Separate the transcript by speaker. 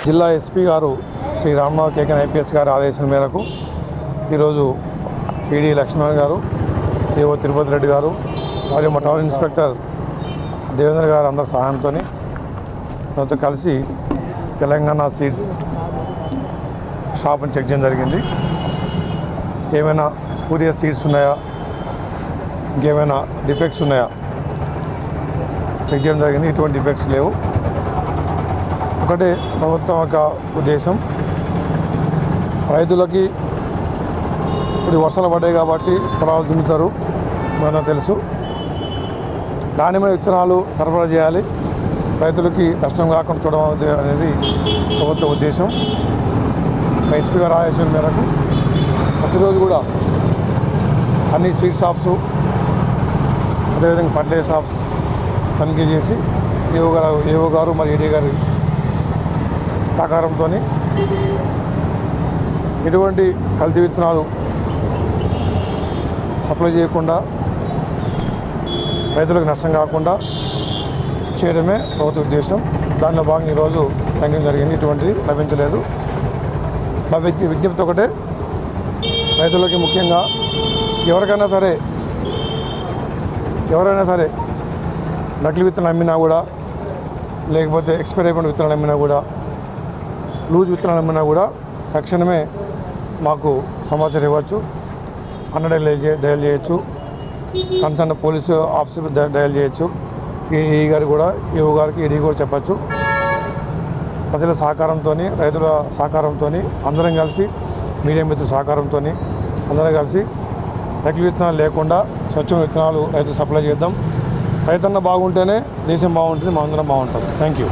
Speaker 1: జిల్లా ఎస్పీ గారు శ్రీ రామ్నాథ్ కేకన్ ఐపీఎస్ గారి ఆదేశం మేరకు ఈరోజు పీడీ లక్ష్మణ్ గారు, ఏఓ తిరుపతి రెడ్డి గారు మరియు మా టౌన్ ఇన్స్పెక్టర్ దేవేంద్ర గారు అందరి సహాయంతో నాతో కలిసి తెలంగాణ సీడ్స్ షాప్ని చెక్ చేయడం జరిగింది. ఏమైనా స్పూరియస్ సీడ్స్ ఉన్నాయా, ఇంకేమైనా డిఫెక్ట్స్ ఉన్నాయా చెక్ చేయడం జరిగింది. ఇటువంటి డిఫెక్ట్స్ లేవు. ఒకటే ప్రభుత్వం యొక్క ఉద్దేశం, రైతులకి ఇప్పుడు వర్షాలు పడ్డాయి కాబట్టి పొలాలు దున్నుతారు, మనకు తెలుసు. నాణ్యమైన విత్తనాలు సరఫరా చేయాలి, రైతులకి నష్టం కాకుండా చూడడం అనేది ప్రభుత్వ ఉద్దేశం. ఎస్పీ గారి ఆదేశం మేరకు ప్రతిరోజు కూడా అన్ని సీడ్ షాప్స్, అదేవిధంగా ఫర్టిలైజర్ షాప్స్ తనిఖీ చేసి ఏఓ గారు మరియు ఏడీ గారి సహకారంతో ఎటువంటి కల్తీ విత్తనాలు సప్లై చేయకుండా, రైతులకు నష్టం కాకుండా చేయడమే ప్రభుత్వ ఉద్దేశం. దానిలో భాగంగా ఈరోజు తనిఖీ జరిగింది. ఇటువంటిది లభించలేదు. మా విజ్ఞప్తి ఒకటే, రైతులకి ముఖ్యంగా ఎవరైనా సరే నకిలీ విత్తనాలు అమ్మినా కూడా, లేకపోతే ఎక్స్పైర్ అయిపోయిన విత్తనాలు అమ్మినా కూడా, లూజ్ విత్తనాలు అమ్మినా కూడా తక్షణమే మాకు సమాచారం ఇవ్వచ్చు. 100 డయల్ చేయొచ్చు, కన్సర్న్ పోలీసు ఆఫీసర్ డయల్ చేయొచ్చు. ఏఈ గారు కూడా, ఏఓ గారికి, ఏడీ కూడా చెప్పచ్చు. ప్రజల సహకారంతో, రైతుల సహకారంతో అందరం కలిసి, మీడియా మిత్రుల సహకారంతో అందరం కలిసి నకిలీ విత్తనాలు లేకుండా స్వచ్ఛమైన విత్తనాలు రైతులు సప్లై చేద్దాం. రైతన్న బాగుంటేనే దేశం బాగుంటుంది, మా అందరం బాగుంటాం. Thank you.